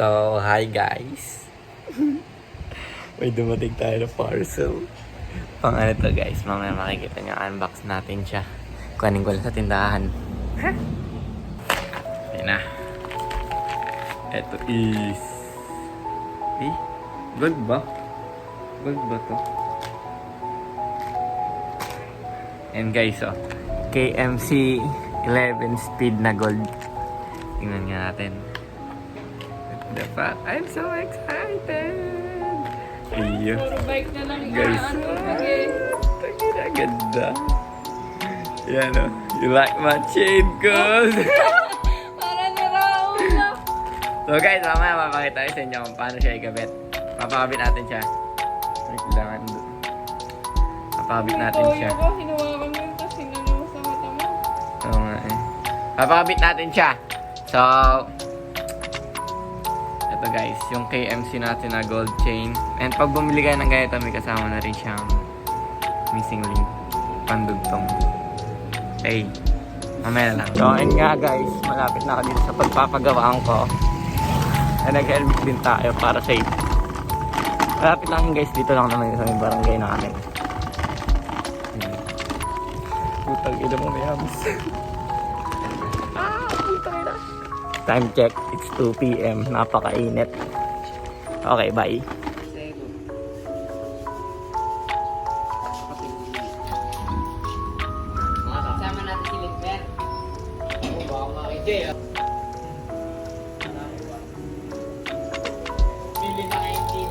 So, hi guys. May dumating tayo na parcel. Pang ano to guys, mamaya makikita nyo, unbox natin siya. Kuhanin ko lang sa tindahan. Ayan na. Ito is... gold ba? Gold ba to? And guys, KMC 11 speed na gold. Tingnan nga natin. The fuck? I'm so excited! Iyo. Puro bike na lang Guys, tagina ganda. Yan o. You like my chain, cuz? Para narauna. So guys, mamaya mapakita ko sa inyo kung paano siya ikabit. Papakabit natin siya. Kailangan doon. Papakabit natin siya. Ko, hinuwakan mo yun, tapos sinano mo sa mata mo. Oo nga eh. Papakabit natin siya. So, ito guys, yung KMC natin na gold chain. And pag bumili kayo ng ganito, may kasama na rin siyang missing link. Pandugtong. Okay. Mamaya lang. So, and nga guys, malapit na ako dito sa pagpapagawaan ko. And nag-helmet din tayo para safe. Malapit lang guys, dito lang naman sa may barangay namin. Putang ina mo, may hams. Putang ina. Time check, it's 2 PM. Napakainit. Okay, bye. Kasama natin si Linfer. Oo, baka makikita. Pili na ngayon TV.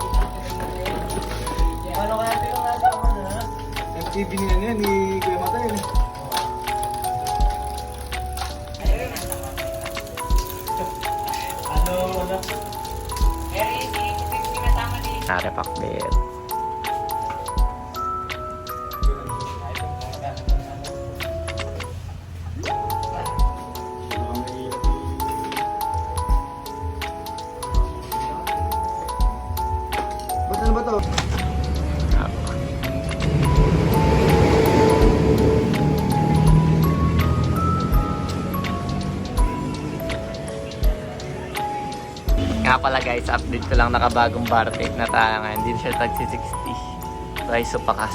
Ano kaya ito yung nasa ako na? MTV niya yan, ni Kuya Matay. Pero yung kasama ni Narepakbet. Ba't ano ba to? Nga pala guys, update ko lang nakabagong bar tape na tayo ngayon. Dito siya tag 60. Price Pakas.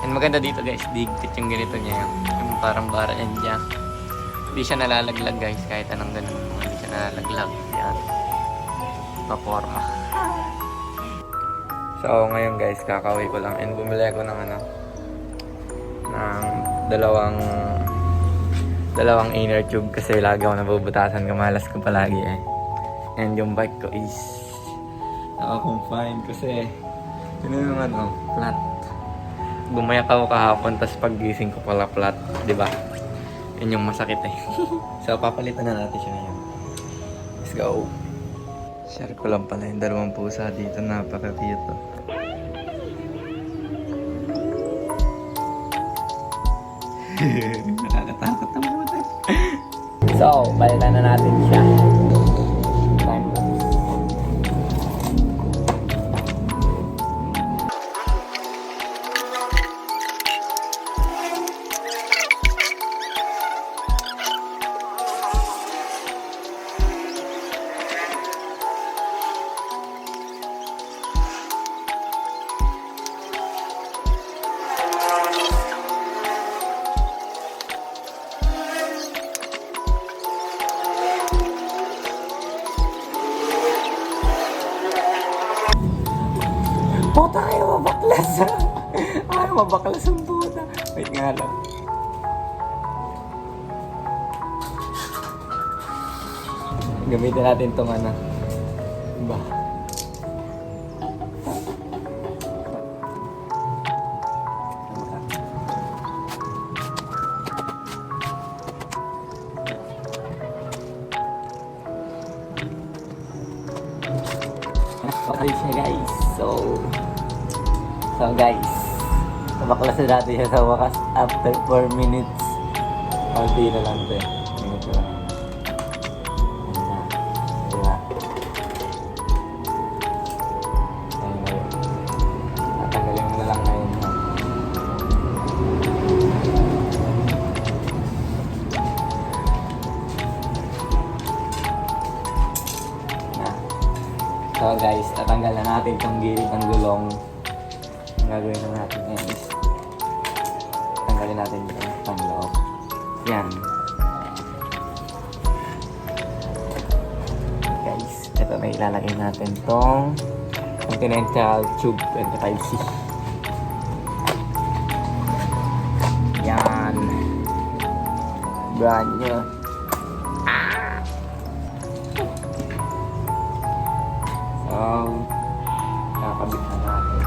And maganda dito guys, digpit yung ganito niya. Yung parang bar end niya. Hindi siya nalalaglag guys, kahit anong ganun. Hindi siya nalalaglag. Yan. Paporma. So ngayon guys, kakaway ko lang. And bumili ako ng ng dalawang inner tube kasi lagi ako nabubutasan. Kamalas ko palagi eh. And yung bike ko is naka-confine kasi yun yung flat. Gumayak ako kahapon tapos paggising ko pala flat, di ba? Yun yung masakit eh. So papalitan na natin siya ngayon. Let's go. Share ko lang pala yung dalawang pusa dito, napaka-cute to. Nakakatakot ang puta. So, palitan na natin siya. Puta, ayaw mabaklas. Ayaw mabaklas ang puta. Wait nga lang. Gamitin natin itong Diba? Okay siya guys. So guys, nabaklas na natin siya sa wakas after 4 minutes. Hindi na lang ito eh. Minute lang. Ayan na. Diba? Ayun na yun. Tatanggalin mo na lang ngayon. So guys, tatanggal na natin itong gilid ng gulong. Ang gagawin na natin ngayon is tanggalin natin yung panloob. Yan. Guys, ito na ilalagay natin itong Continental Tube 25C. Yan. Brand new. So, kakabit na natin.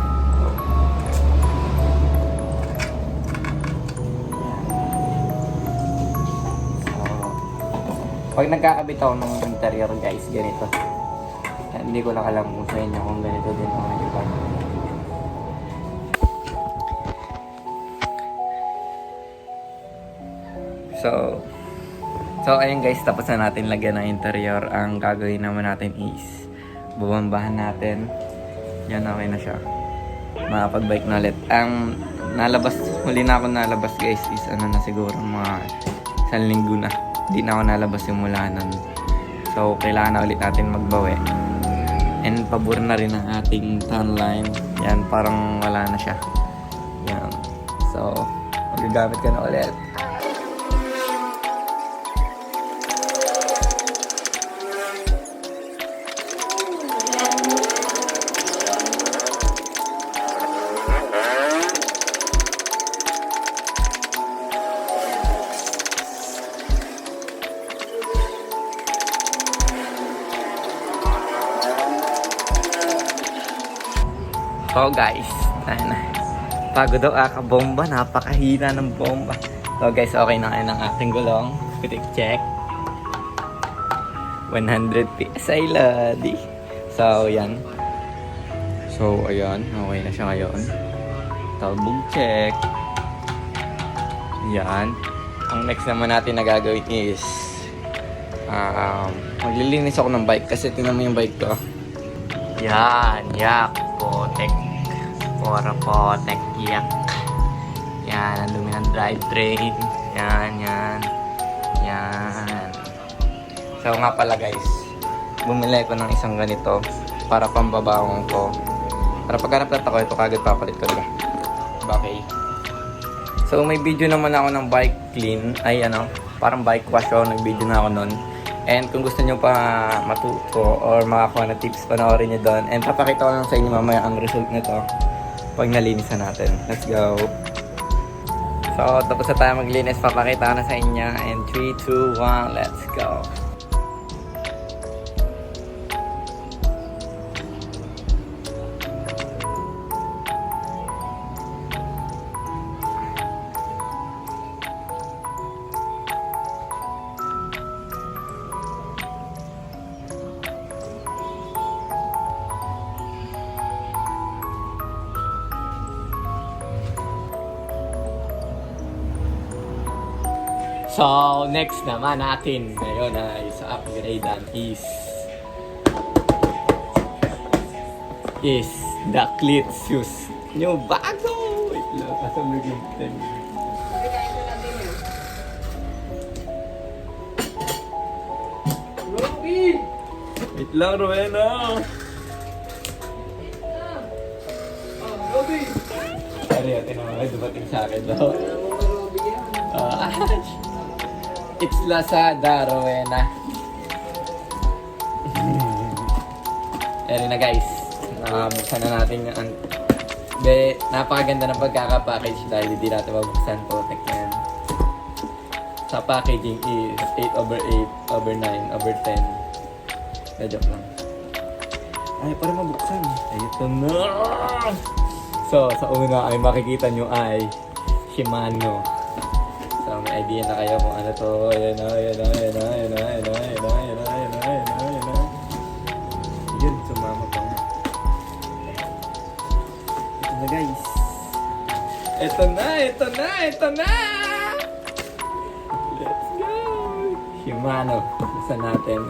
Pag nagkakabit ako ng interior guys, ganito. Hindi ko lang alam kung sa inyo kung ganito din ako nag-ibang. So ayun guys, tapos na natin lagyan ng interior. Ang gagawin naman natin is bubambahan natin. Yan, okay na siya. Makapag-bike na ulit. Ang huli na ako nalabas guys is ano na siguro mga 1 linggo na. Hindi na ako nalabas simula nun. So, kailangan na ulit natin magbawi. And pabor na rin ang ating tan line. Yan, parang wala na siya. Yan. So, magagamit ka na ulit. So guys, pagod daw bomba, napakahina ng bomba. So guys, okay na kayo ng ating gulong. Quick check. 100 PSI ladi. So yan. So ayan, okay na siya ngayon. Talbog check. Yan. Ang next naman natin na gagawin is maglilinis ako ng bike kasi tingnan mo yung bike ko. Yan, yak, potek. Potek, yak. Yan, ang dumi ng drivetrain. Yan. So nga pala guys, bumili ko ng isang ganito para pambabawang ko. Para pagkarap ako, ito kagad papalit ko diba? Okay. So may video naman ako ng bike clean, parang bike wash ako, nag-video na ako nun. And kung gusto nyo pa matuto or makakuha na tips, panoorin nyo doon. And papakita ko lang sa inyo mamaya ang result nito pag nalinisan natin. Let's go! So, tapos na tayo maglinis. Papakita ko na sa inyo. And 3, 2, 1, let's go! So, next naman natin ngayon ay sa upgradean is the cleat shoes. New bago! Wait lang, kasama yung ten. Wait lang, Rowena! Sorry, atin naman, dumating sa akin daw. It's Lazada, Rowena. Eri na guys. Buksan na natin yung napakaganda ng pagkaka-package dahil hindi natin mabuksan po. Tignan. Sa packaging is 8/8/9/10. Na-joke lang. Ay, para mabuksan. Ay, ito na. So, sa una ay makikita nyo ay Shimano. So, may idea na kayo kung ano to. Ayan na. Yun, sumama pa nga. Ito na guys. Ito na! Let's go! Shimano. Buksan natin.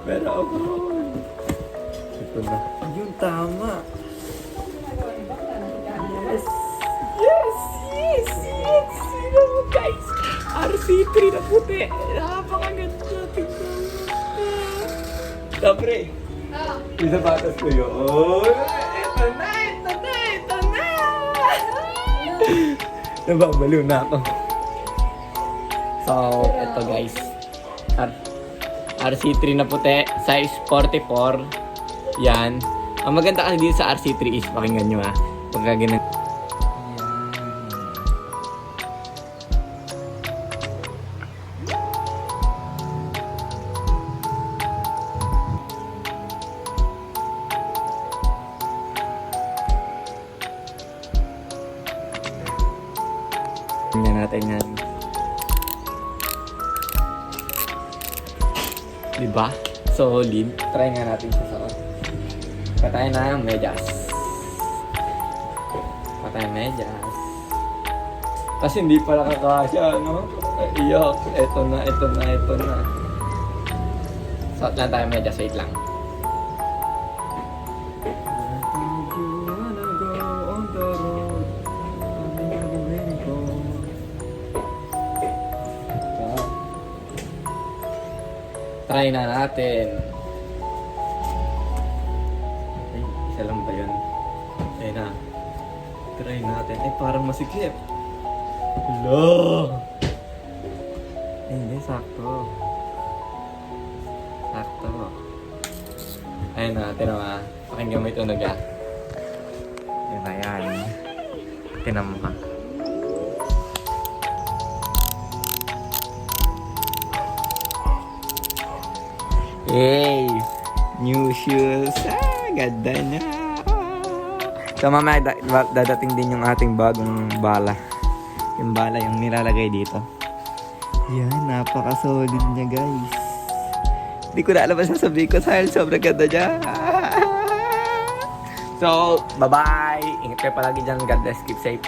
Pero ako. Ito na. Yun, tama. Yes! Sino mo guys? RC3 na puti. Napakaganda. Tignan mo. Dabre. Yung sapatos ko yun. Oh, ito na, ito na, ito na. Nababaliw na ako. So, ito guys. RC3 na puti, size 44. Yan. Ang maganda kasi dito sa RC3 is, pakinggan nyo pagka ganun. Tingnan natin yan. Diba? Solid. Try nga natin siya sa patay na ang medyas. Patay ang medyas. Kasi hindi pala kakasya, no? Iyak. Ito na, ito na, ito na. Suot lang tayo medyas. Wait lang. Try na natin. Ay, isa lang ba yun? Ayun na. Try natin. Ay, parang masikip. Hello! Ay, hindi. Sakto. Sakto. Ayun na. Tinawa. Pakinggan mo ito naga. Yun na yan. Tinam mo ka. Hey! New shoes! Ganda niya! So mamaya dadating din yung ating bagong bala. Yung bala yung nilalagay dito. Yan, napaka-solid niya guys. Hindi ko na alam ang sasabihin ko dahil sobrang ganda niya. So, bye-bye! Ingat kayo palagi dyan. God bless. Keep safe.